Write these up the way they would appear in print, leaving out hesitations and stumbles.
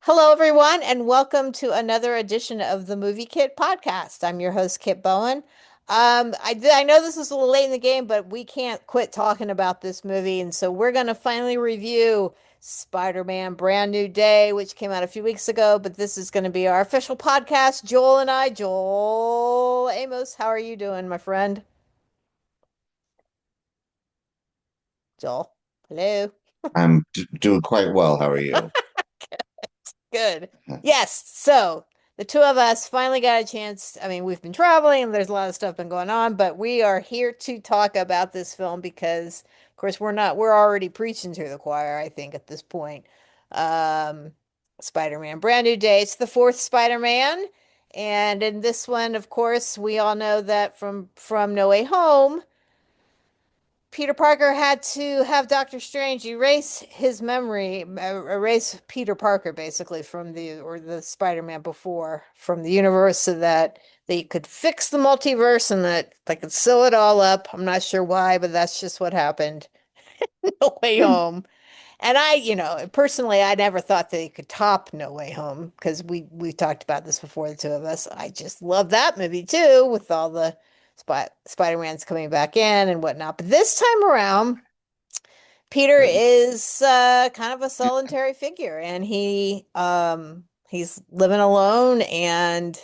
Hello, everyone, and welcome to another edition of the Movie Kit podcast. I'm your host, Kit Bowen. I know this is a little late in the game, but we can't quit talking about this movie, and so we're going to finally review Spider-Man Brand New Day, which came out a few weeks ago, but this is going to be our official podcast. Joel and I, Joel Amos, how are you doing, my friend? Joel, hello. I'm doing quite well. How are you? Good. Yes. So the two of us finally got a chance. I mean, we've been traveling and there's a lot of stuff been going on, but we are here to talk about this film because, of course, we're already preaching to the choir, I think, at this point. Um, Spider-Man Brand New Day. It's the fourth Spider-Man. And in this one, of course, we all know that from No Way Home. Peter Parker had to have Doctor Strange erase his memory, erase Peter Parker basically from the Spider-Man before from the universe so that they could fix the multiverse and that they could sew it all up. I'm not sure why, but that's just what happened. No Way Home. And personally, I never thought they could top No Way Home because we talked about this before, the two of us. I just love that movie too, with all the Spider-Man's coming back in and whatnot. But this time around, Peter Good. is kind of a solitary figure, and he's living alone, and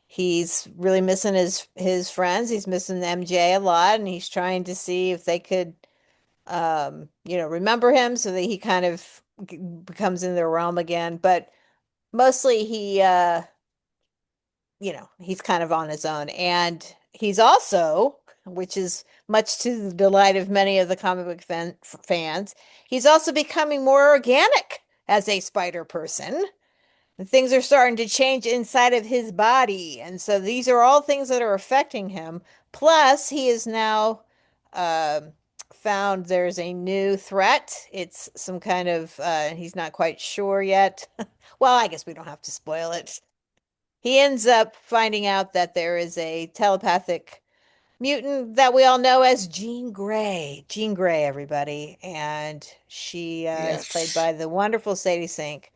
he's really missing his friends. He's missing MJ a lot, and he's trying to see if they could remember him so that he kind of becomes in their realm again. But mostly he's kind of on his own. And he's also, which is much to the delight of many of the comic book fans, he's also becoming more organic as a spider person. And things are starting to change inside of his body. And so these are all things that are affecting him. Plus, he is now uh, found there's a new threat. It's some kind of, he's not quite sure yet. Well, I guess we don't have to spoil it. He ends up finding out that there is a telepathic mutant that we all know as Jean Grey. Jean Grey, everybody. And she is played Yes. by the wonderful Sadie Sink,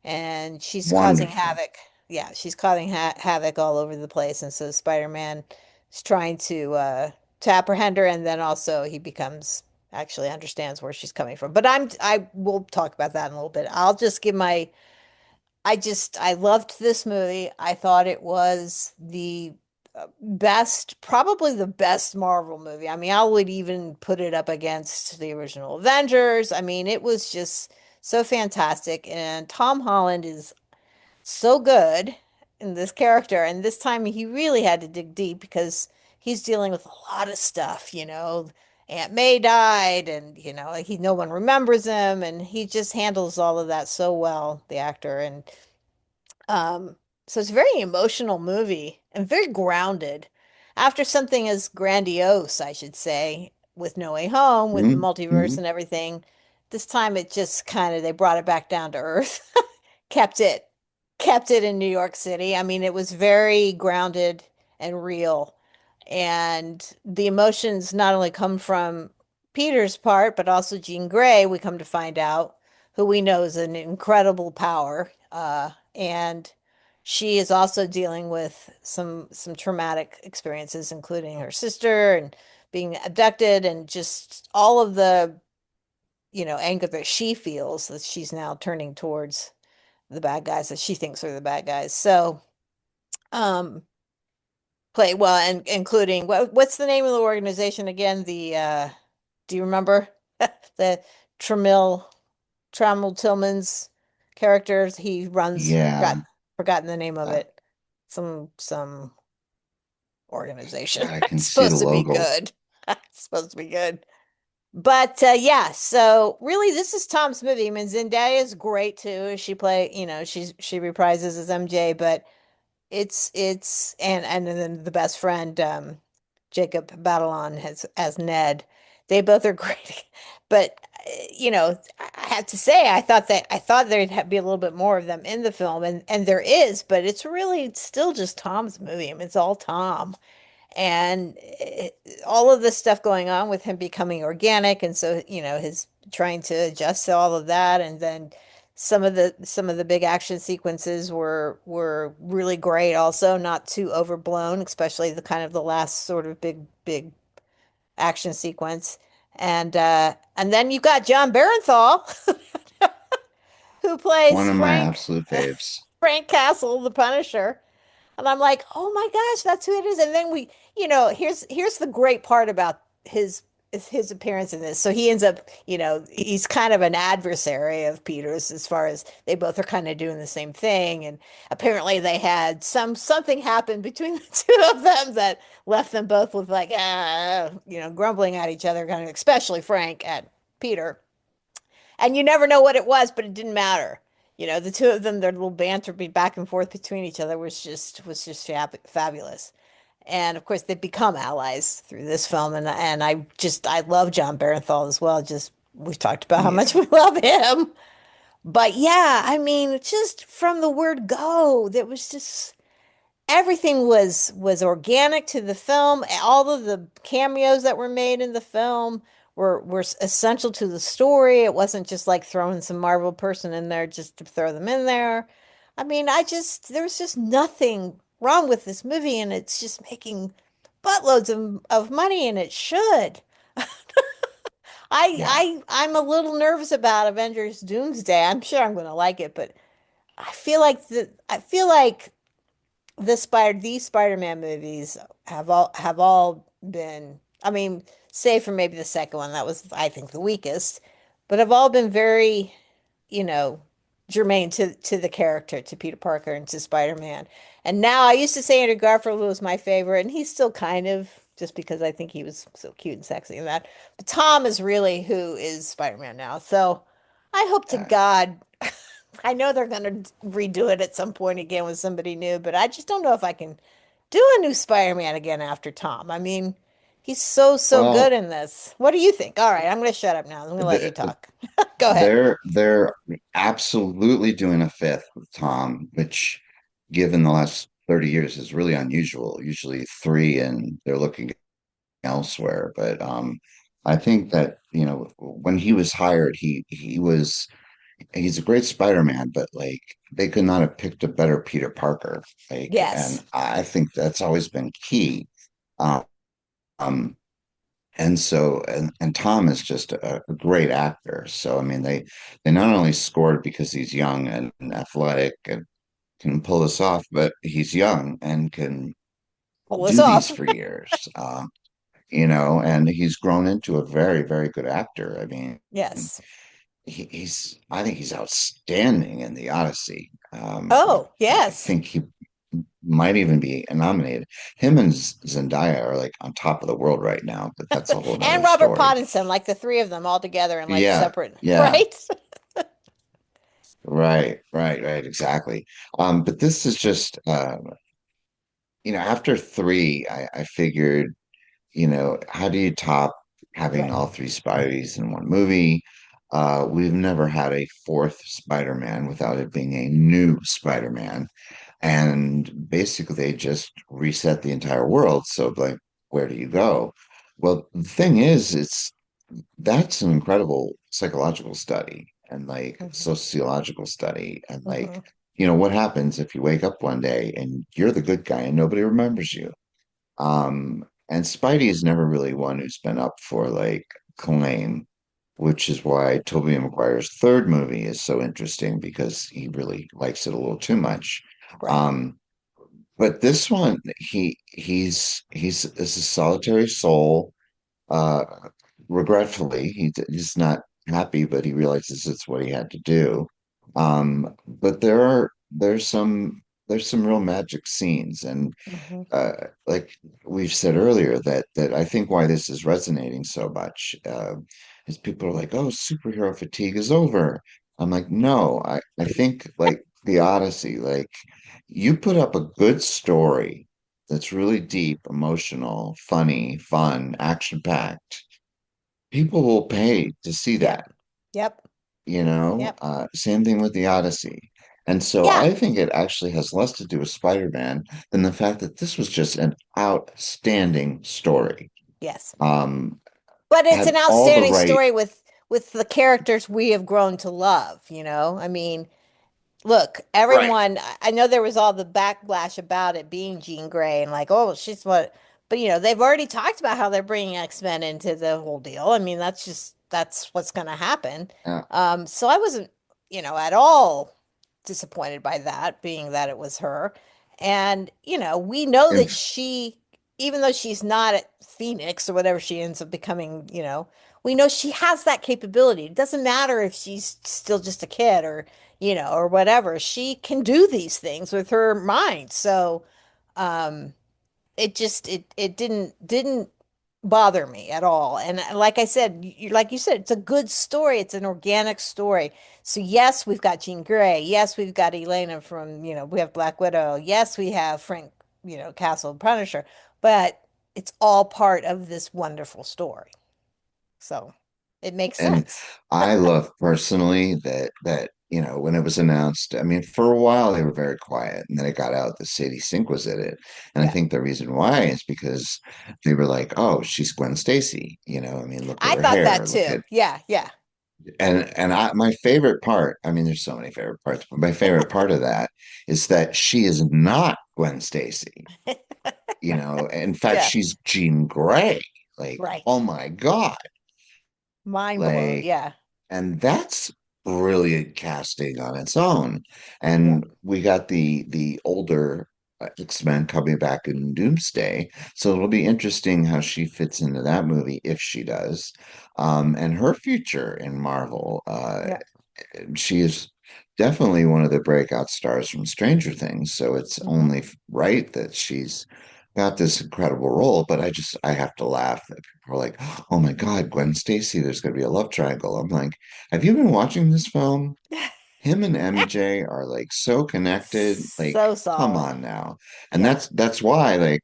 and she's causing Wonderful. havoc. Yeah, she's causing havoc all over the place, and so Spider-Man is trying to apprehend her, and then also he becomes actually understands where she's coming from. But I will talk about that in a little bit. I'll just give my I loved this movie. I thought it was the best, probably the best Marvel movie. I mean, I would even put it up against the original Avengers. I mean, it was just so fantastic. And Tom Holland is so good in this character. And this time he really had to dig deep because he's dealing with a lot of stuff, Aunt May died and no one remembers him, and he just handles all of that so well, the actor. And so it's a very emotional movie and very grounded. After something as grandiose, I should say, with No Way Home, with the multiverse Hmm. and everything, this time it just kind of they brought it back down to earth. Kept it kept it in New York City. I mean, it was very grounded and real. And the emotions not only come from Peter's part, but also Jean Grey, we come to find out, who we know is an incredible power. And she is also dealing with some traumatic experiences, including her sister and being abducted and just all of the, anger that she feels that she's now turning towards the bad guys that she thinks are the bad guys. So, um, play well, and including what's the name of the organization again? Do you remember the Tramiel Trammell Tillman's characters? He runs, Yeah. forgotten the name of Uh, it. Some organization. I can It's see the supposed to be logo. good. It's supposed to be good. But yeah, so really this is Tom's movie. I mean, Zendaya is great too. She reprises as MJ, but it's and then the best friend Jacob Batalon has as Ned. They both are great. But I have to say I thought be a little bit more of them in the film, and there is, but it's really still just Tom's movie. I mean, it's all Tom. And all of this stuff going on with him becoming organic, and so his trying to adjust to all of that, and then some of the big action sequences were really great also, not too overblown, especially the kind of the last sort of big action sequence. And then you got Jon Bernthal who plays One of my absolute faves. Frank Castle, the Punisher. And I'm like, oh my gosh, that's who it is. And then here's the great part about his appearance in this. So he ends up, he's kind of an adversary of Peter's as far as they both are kind of doing the same thing. And apparently they had something happen between the two of them that left them both with like, grumbling at each other, kind of, especially Frank at Peter. And you never know what it was, but it didn't matter. The two of them, their little banter be back and forth between each other was just fabulous. And of course, they've become allies through this film, and I love Jon Bernthal as well. Just we've talked about how much Yeah. we love him, but yeah, I mean, just from the word go, there was just everything was organic to the film. All of the cameos that were made in the film were essential to the story. It wasn't just like throwing some Marvel person in there just to throw them in there. I mean, there was just nothing wrong with this movie, and it's just making buttloads of money, and it should. Yeah. I'm a little nervous about Avengers Doomsday. I'm sure I'm going to like it, but I feel like these Spider-Man movies have all been, I mean, save for maybe the second one, that was I think the weakest, but have all been very, you know, germane to the character, to Peter Parker and to Spider-Man. And now I used to say Andrew Garfield was my favorite, and he's still kind of just because I think he was so cute and sexy in that. But Tom is really who is Spider-Man now. So I hope to Uh, God I know they're going to redo it at some point again with somebody new, but I just don't know if I can do a new Spider-Man again after Tom. I mean, he's so good well, in this. What do you think? All right, I'm going to shut up now. I'm going to let you the, talk. Go ahead. they're absolutely doing a fifth with Tom, which, given the last 30 years, is really unusual. Usually three, and they're looking elsewhere. But I think that when he was hired, he's a great Spider-Man, but like they could not have picked a better Peter Parker. Like, and Yes. I think that's always been key. Um, um, and Tom is just a great actor. So I mean, they not only scored because he's young and athletic and can pull this off, but he's young and can Pull this do these off. for years. And he's grown into a very, very good actor. I mean, Yes. I think he's outstanding in the Odyssey. Oh, I yes. think he might even be nominated. Him and Zendaya are like on top of the world right now, but that's a whole And nother Robert story. Pattinson, like the three of them all together and like Yeah, separate, yeah, right? right, exactly. But this is just after three, I figured, how do you top having Right. all three Spideys in one movie? We've never had a fourth Spider-Man without it being a new Spider-Man. And basically, they just reset the entire world. So, like, where do you go? Well, the thing is, that's an incredible psychological study and like Hmm. sociological study. And like, Hmm. what happens if you wake up one day and you're the good guy and nobody remembers you? And Spidey is never really one who's been up for like claim, which is why Tobey Maguire's third movie is so interesting because he really likes it a little too much. Right. Um, but this one, he's is a solitary soul. Uh, Regretfully, he's not happy, but he realizes it's what he had to do. But there's some real magic scenes, and Hmm. uh, like we've said earlier, that I think why this is resonating so much is people are like, "Oh, superhero fatigue is over." I'm like, no, I think like the Odyssey, like you put up a good story that's really deep, emotional, funny, fun, action-packed. People will pay to see Yep. that. Yep. Yep. Same thing with the Odyssey. And so Yeah. I think it actually has less to do with Spider-Man than the fact that this was just an outstanding story. Yes. Um, But it's had an all the outstanding right, story with with the characters we have grown to love, you know? I mean, look, Right. everyone, I know there was all the backlash about it being Jean Grey and like, oh, she's what, but you know, they've already talked about how they're bringing X-Men into the whole deal. I mean, that's what's going to happen. Yeah. So I wasn't, at all disappointed by that, being that it was her. And, we know And that even though she's not at Phoenix or whatever she ends up becoming, we know she has that capability. It doesn't matter if she's still just a kid or whatever. She can do these things with her mind. So, um, it didn't bother me at all. And like I said, like you said, it's a good story. It's an organic story. So yes, we've got Jean Grey. Yes, we've got Elena from, we have Black Widow. Yes, we have Frank, Castle Punisher. But it's all part of this wonderful story. So it makes and sense. I love personally that when it was announced, I mean, for a while they were very quiet, and then it got out that Sadie Sink was in it. And I Yeah. think the reason why is because they were like, oh, she's Gwen Stacy. I mean, look at I her thought that hair, look too. at Yeah, yeah. my favorite part, I mean, there's so many favorite parts, but my favorite part of that is that she is not Gwen Stacy. In fact, Yeah. she's Jean Grey. Like, oh Right. my God. Mind blown. Like, Yeah. and that's brilliant casting on its own. Yeah. And we got the older X-Men coming back in Doomsday. So it'll be interesting how she fits into that movie if she does. And her future in Marvel. Yeah. She is definitely one of the breakout stars from Stranger Things, so it's Hmm. only right that she's got this incredible role. But I have to laugh that people are like, "Oh my God, Gwen Stacy, there's going to be a love triangle." I'm like, "Have you been watching this film? Him and MJ are like so connected. Like, So come solid. on now." And Yeah. that's why like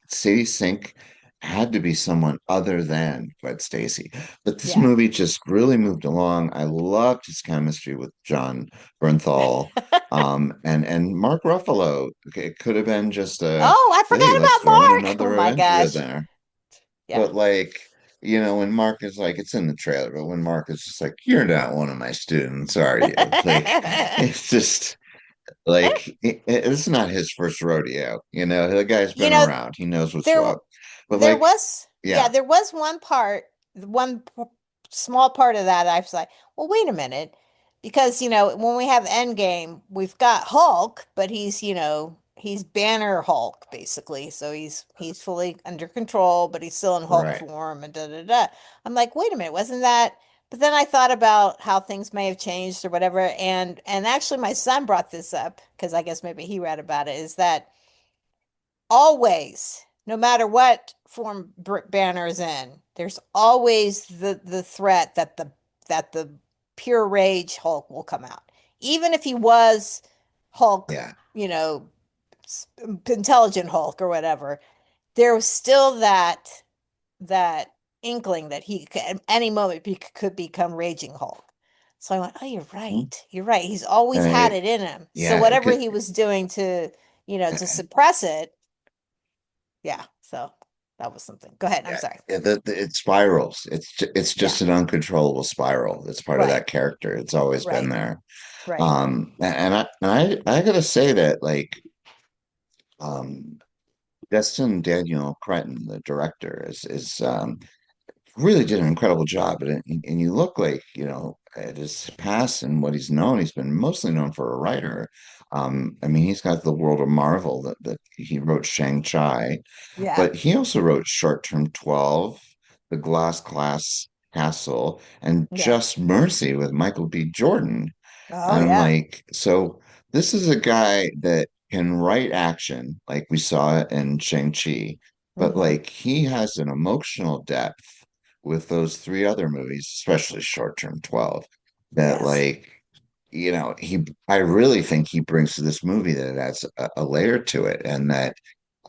Sadie Sink had to be someone other than Gwen Stacy. But this Yeah. movie just really moved along. I loved his chemistry with Jon Bernthal. And Mark Ruffalo. It could have been just Oh, I hey, let's forgot about throw in Mark. Oh another my Avenger in gosh. there. Yeah. But like, when Mark is like, it's in the trailer, but when Mark is just like, you're not one of my students, are you? Like, it's just like, it's not his first rodeo. The guy's You been know, around, he knows what's there up. But there like, was yeah, yeah, there was one part, small part of that I was like, well, wait a minute. Because, when we have Endgame, we've got Hulk, but he's Banner Hulk, basically. So he's fully under control, but he's still in Hulk right. form and da da da. I'm like, wait a minute, wasn't that? But then I thought about how things may have changed or whatever, and actually my son brought this up because I guess maybe he read about it, is that always, no matter what form Banner is in, there's always the threat that the pure rage Hulk will come out. Even if he was Hulk, Yeah. intelligent Hulk or whatever, there was still that inkling that he could, at any moment could become raging Hulk. So I went, oh, you're right. You're right. He's always And had it in him. So yeah, it whatever could, he was doing to uh, suppress it, yeah, so that was something. Go ahead. I'm yeah, sorry. it spirals. It's Yeah, just an uncontrollable spiral. It's part of right, that character. It's always been right, there. right. I gotta say that like um Dustin Daniel Cretton, the director, is really did an incredible job. And you look like, at his past and what he's known, he's been mostly known for a writer. I mean, he's got the world of Marvel that he wrote Shang-Chi, Yeah, but he also wrote Short Term 12, The Glass Class Castle, and yeah. Just Mercy with Michael B. Jordan. Oh, And I'm yeah. like, so this is a guy that can write action, like we saw it in Shang-Chi, but Mm-hmm. like he has an emotional depth with those three other movies, especially Short Term 12, that Yes. like, I really think he brings to this movie that it adds a layer to it. And that,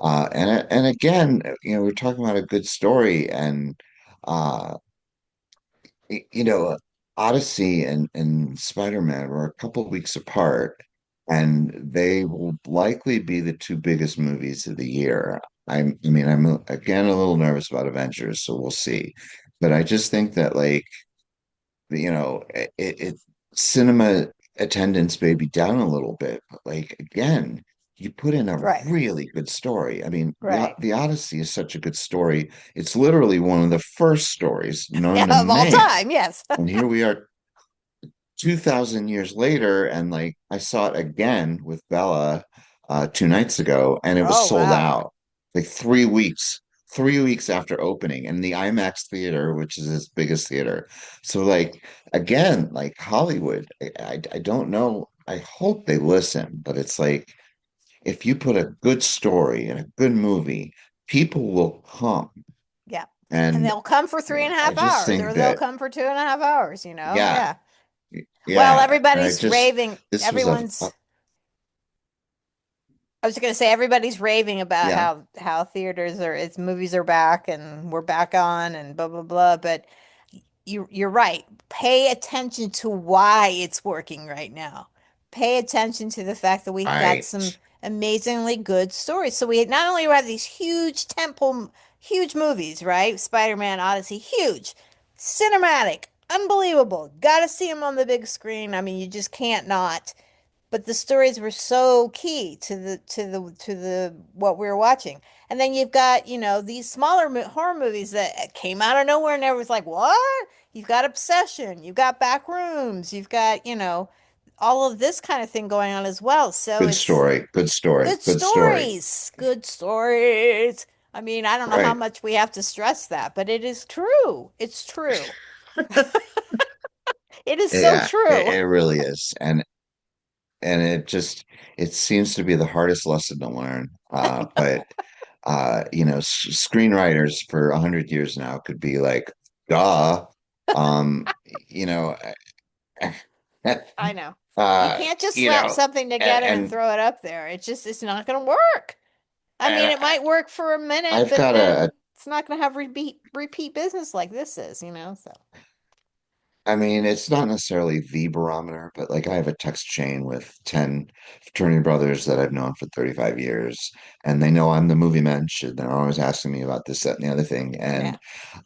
and again, we're talking about a good story and, uh, you know, Odyssey and Spider-Man were a couple of weeks apart, and they will likely be the two biggest movies of the year. I mean, I'm again a little nervous about Avengers, so we'll see. But I just think that like it cinema attendance may be down a little bit, but like again, you put in a Right. really good story. I mean, Right. the Odyssey is such a good story. It's literally one of the first stories Yeah, known to of all man. time, yes. And here we are 2000 years later, and like I saw it again with Bella 2 nights ago, and it was Oh, sold wow. out like 3 weeks after opening in the IMAX theater, which is its biggest theater. So like again, like Hollywood, I don't know. I hope they listen, but it's like if you put a good story and a good movie, people will come. Yeah. And And they'll come for three and a I half just hours, think or they'll that, come for 2.5 hours, yeah, Yeah. Well, yeah. And everybody's raving. this was Everyone's I was going to say everybody's raving about yeah. how theaters are, its movies are back and we're back on and blah blah blah. But you're right. Pay attention to why it's working right now. Pay attention to the fact that we've got I some amazingly good stories. So we not only have these huge temple, huge movies, right? Spider-Man, Odyssey, huge, cinematic, unbelievable. Got to see them on the big screen. I mean, you just can't not, but the stories were so key to the what we were watching. And then you've got, these smaller horror movies that came out of nowhere and everyone's like, "What?" You've got Obsession, you've got Back Rooms, you've got, all of this kind of thing going on as well. So good it's story, good story, good good story. stories, good stories. I mean, I don't know how Right. much we have to stress that, but it is true. It's true. It is so Yeah, true. it really is. And it seems to be the hardest lesson to learn. But screenwriters for 100 years now could be like, duh. You know, I know. You uh, can't just you slap know, something together and and throw it up there. It's not going to work. I mean, and it might work for a minute, I've but got then it's not going to have repeat business like this is. So I mean, it's not necessarily the barometer, but like I have a text chain with 10 fraternity brothers that I've known for 35 years, and they know I'm the movie mensch, and they're always asking me about this, that, and the other thing. yeah,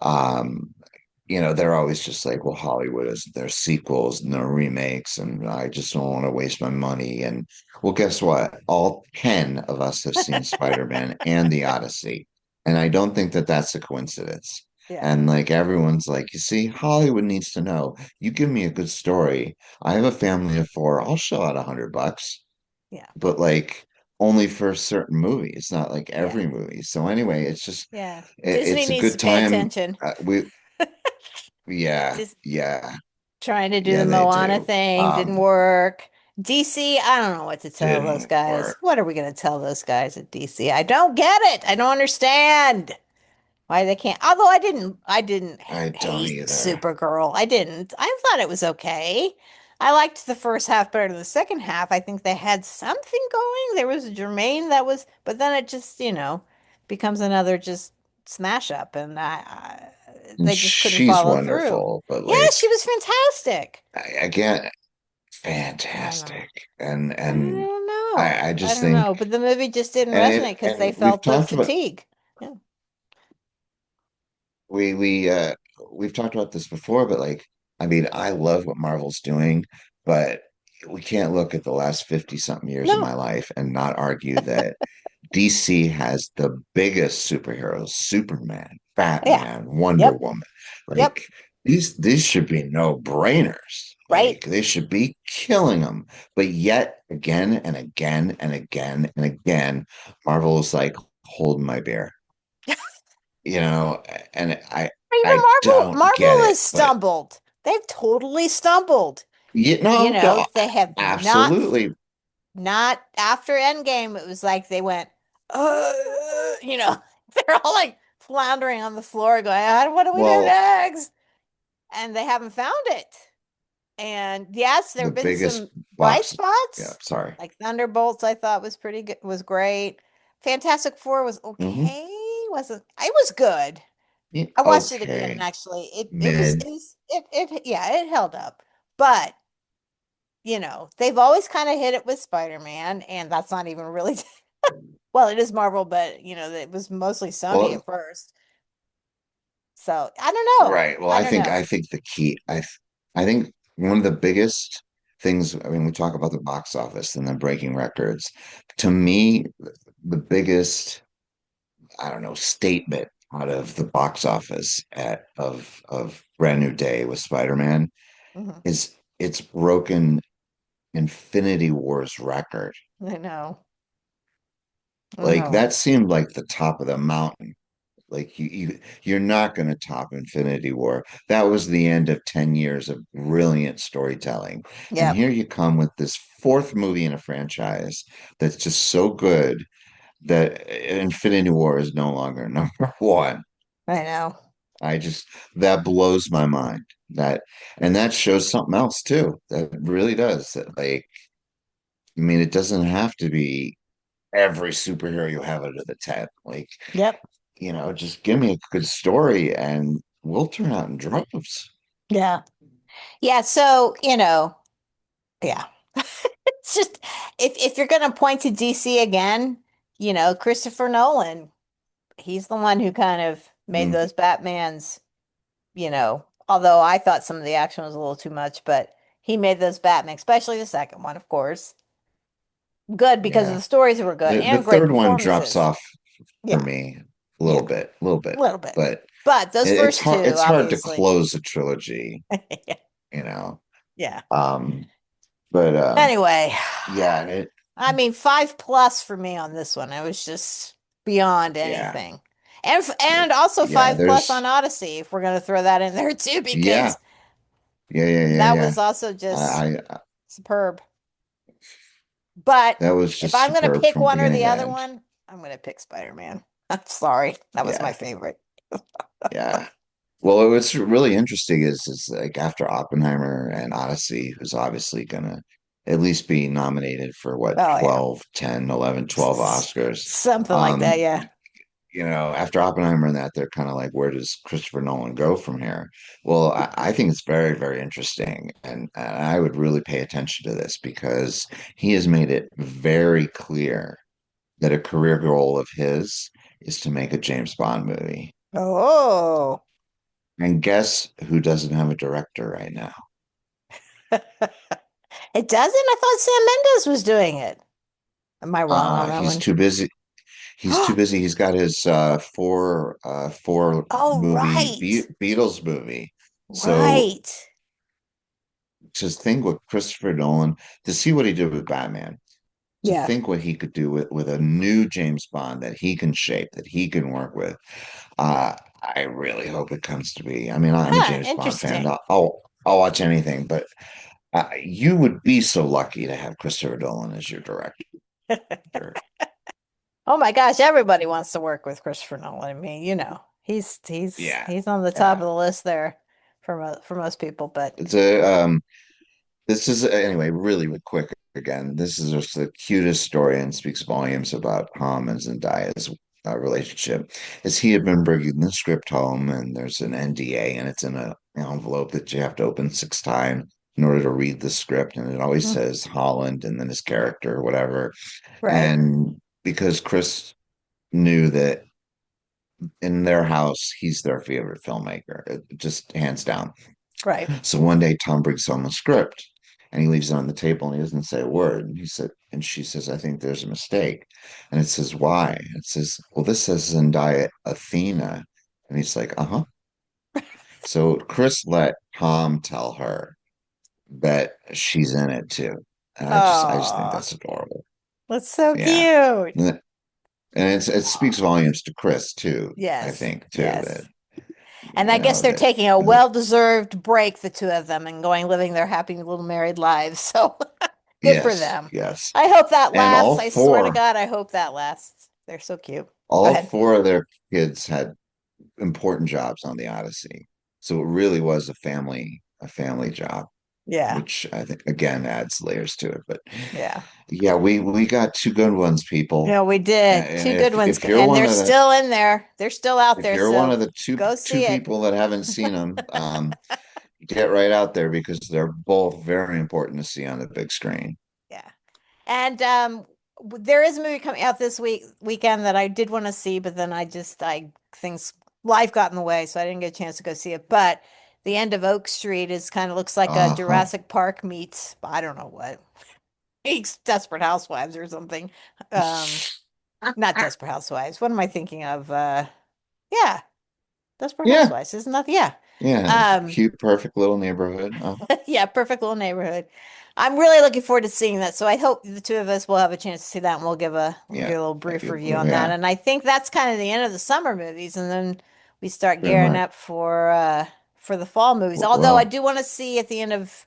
Um, they're always just like, well, Hollywood is there's sequels and there are remakes, and I just don't want to waste my money. And well, guess what? All 10 of us have seen Spider-Man and the Odyssey, and I don't think that that's a coincidence. yeah, And like everyone's like, you see, Hollywood needs to know. You give me a good story. I have a family of four. I'll shell out $100, yeah, but like only for a certain movie. It's not like yeah, every movie. So anyway, it's just yeah. Disney it's a needs to good pay time. attention. We yeah, Just yeah, trying to do yeah, the they Moana do. thing didn't work. DC, I don't know what to tell those Didn't guys. work. What are we going to tell those guys at DC? I don't get it. I don't understand. Why they can't. Although I didn't I don't hate either. Supergirl. I didn't. I thought it was okay. I liked the first half better than the second half. I think they had something going. There was Jermaine that was, but then it just, becomes another just smash up, and And they just couldn't she's follow through. wonderful, but Yeah, like she was fantastic. again, I don't know. fantastic. And I and don't I know. I just don't think know. But the movie just didn't and resonate it because they and we've felt the talked about fatigue. Yeah. we we we've talked about this before, but like I mean, I love what Marvel's doing, but we can't look at the last 50 something years of my No. life and not argue that DC has the biggest superheroes, Superman, Yeah. Batman, Wonder Yep. Woman. Yep. Like these should be no-brainers. Right. Like they should be killing them. But yet again and again and again and again, Marvel is like holding my beer. And Even I don't get Marvel it. has But stumbled. They've totally stumbled. They have absolutely. not after Endgame, it was like they went, uh, they're all like floundering on the floor going, what do we do Well, next? And they haven't found it. And yes, there the have been biggest some bright box. Yeah, spots, sorry. like Thunderbolts. I thought was pretty good, was great. Fantastic Four was Hmm. okay. Wasn't It was good. Yeah, I watched it again okay. and actually Mid. yeah, it held up. But, they've always kind of hit it with Spider-Man, and that's not even really well, it is Marvel, but it was mostly Sony Well, at first. So I don't know. right. Well, I don't know. I think the key. I think one of the biggest things, I mean, we talk about the box office and then breaking records. To me, the biggest, I don't know, statement out of the box office of Brand New Day with Spider-Man Mhm. is it's broken Infinity War's record. I know. I Like know. that seemed like the top of the mountain. Like you're not going to top Infinity War. That was the end of 10 years of brilliant storytelling. And Yep. here you come with this fourth movie in a franchise that's just so good that Infinity War is no longer number one. I know. I just that blows my mind. That and that shows something else too. That really does. That like I mean, it doesn't have to be every superhero you have under the tent. Like, Yep. just give me a good story and we'll turn out in droves. Yeah. Yeah. So, yeah. It's just if you're gonna point to DC again, Christopher Nolan, he's the one who kind of made Mm, those Batmans, although I thought some of the action was a little too much, but he made those Batman, especially the second one, of course, good because of yeah. the stories were good The and great third one drops performances. off for Yeah. me Yeah. a little A bit, little bit. but But those it's first hard two, to obviously. close a trilogy, Yeah. you know. Yeah. Um, but Anyway, yeah, it I mean, 5+ for me on this one. It was just beyond yeah, anything. And also yeah, 5+ on there's Odyssey, if we're gonna throw that in there too, yeah, because that yeah. was also just I superb. But that was if just I'm gonna superb pick from one or beginning the to other end. one, I'm gonna pick Spider-Man. I'm sorry. That was my Yeah, favorite. yeah. Well, what's really interesting is like after Oppenheimer and Odyssey, who's obviously gonna at least be nominated for what Oh yeah. 12, 10, 11, 12 Oscars. Something like that, Um, yeah. After Oppenheimer and that, they're kind of like, where does Christopher Nolan go from here? Well, I think it's very, very interesting, and I would really pay attention to this because he has made it very clear that a career goal of his is to make a James Bond movie. Oh. And guess who doesn't have a director right now? It doesn't? I thought Sam Mendes was doing it. Am I wrong on that He's one? too busy. He's too busy. He's got his four Oh, movie right. Beatles movie. So Right. just think what Christopher Nolan to see what he did with Batman. To Yeah. think what he could do with a new James Bond that he can shape, that he can work with. Uh, I really hope it comes to be. I mean, I'm a Huh, James Bond fan. interesting. I'll watch anything, but you would be so lucky to have Christopher Nolan as your director. Oh my gosh, everybody wants to work with Christopher Nolan. I mean, he's he's Yeah, he's on the top of yeah. the list there for most people, but It's a This is anyway really quick again. This is just the cutest story and speaks volumes about Tom and Zendaya's relationship. Is he had been bringing the script home, and there's an NDA, and it's in a envelope that you have to open 6 times in order to read the script, and it always mm, says Holland and then his character or whatever. right, And because Chris knew that in their house, he's their favorite filmmaker, just hands down. right. So one day Tom brings home a script and he leaves it on the table and he doesn't say a word. And she says, I think there's a mistake. And it says, why? It says, well, this says Zendaya Athena. And he's like, uh-huh. So Chris let Tom tell her that she's in it too. And I just think Oh, that's adorable. that's so Yeah. cute. And it speaks volumes to Chris too, I Yes, think, too, that, yes. And I guess they're that, taking a that well-deserved break, the two of them, and going living their happy little married lives. So good for yes, them. yes. I hope that And lasts. I swear to God, I hope that lasts. They're so cute. Go all ahead. four of their kids had important jobs on the Odyssey. So it really was a family job, Yeah, which I think again adds layers to it. But yeah. yeah, we got two good ones, people. Yeah, we did. And Two good ones, if you're and one they're of the still in there. They're still out if there, you're one so of the go two see it. people that haven't seen them, get right out there because they're both very important to see on the big screen. Yeah. And there is a movie coming out this weekend that I did want to see, but then I things life got in the way, so I didn't get a chance to go see it. But the end of Oak Street is kind of looks like a Uh-huh. Jurassic Park meets I don't know what. It's Desperate Housewives or something. Um, Not Desperate Housewives. What am I thinking of? Yeah, Desperate Yeah, Housewives. Isn't that? Yeah. yeah. Um, Cute, perfect little neighborhood. yeah, perfect little neighborhood. I'm really looking forward to seeing that. So I hope the two of us will have a chance to see that and we'll Yeah. give a little brief review on that. Yeah. And I think that's kind of the end of the summer movies, and then we start Pretty gearing much. up for the fall movies. Although I Well, do want to see at the end of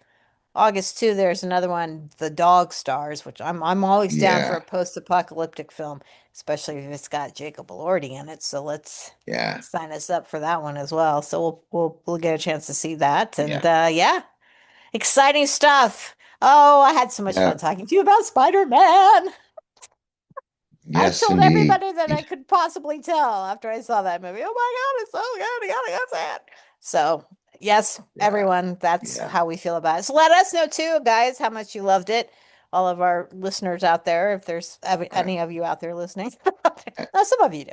August too, there's another one, The Dog Stars, which I'm always down for yeah. a post-apocalyptic film, especially if it's got Jacob Elordi in it. So let's Yeah. sign us up for that one as well. So we'll get a chance to see that. And Yeah. yeah, exciting stuff. Oh, I had so much Yeah. fun talking to you about Spider-Man. I Yes, told indeed. everybody that I could possibly tell after I saw that movie. Oh my God, it's so good. I gotta go see it. So, yes, Yeah. everyone, that's Yeah. how we feel about it. So let us know too, guys, how much you loved it. All of our listeners out there, if there's Uh, any of you out there listening. uh, No, some of you do.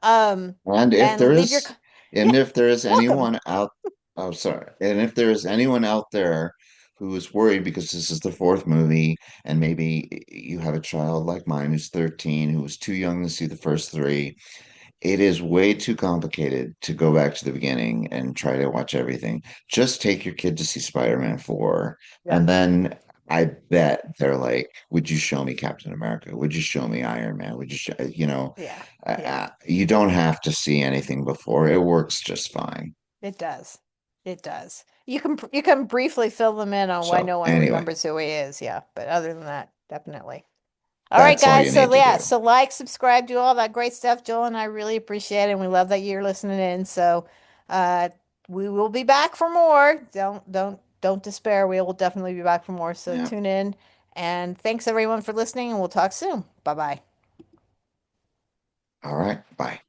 Um, And if and there leave your, is, yeah, and if there is welcome. anyone out, oh, sorry. And if there is anyone out there who is worried because this is the fourth movie, and maybe you have a child like mine who's 13, who was too young to see the first three, it is way too complicated to go back to the beginning and try to watch everything. Just take your kid to see Spider-Man 4, Yeah, and then I bet they're like, "Would you show me Captain America? Would you show me Iron Man? Would you show, yeah, yeah. you don't have to see anything before. It works just fine." It does. It does. You can briefly fill them in on why So no one anyway, remembers who he is. Yeah, but other than that, definitely. All right, that's all guys. you So need to yeah, do. so like, subscribe, do all that great stuff, Joel, and I really appreciate it. And we love that you're listening in. So uh we will be back for more. Don't despair. We will definitely be back for more. So Yeah. tune in. And thanks everyone for listening, and we'll talk soon. Bye bye. All right. Bye.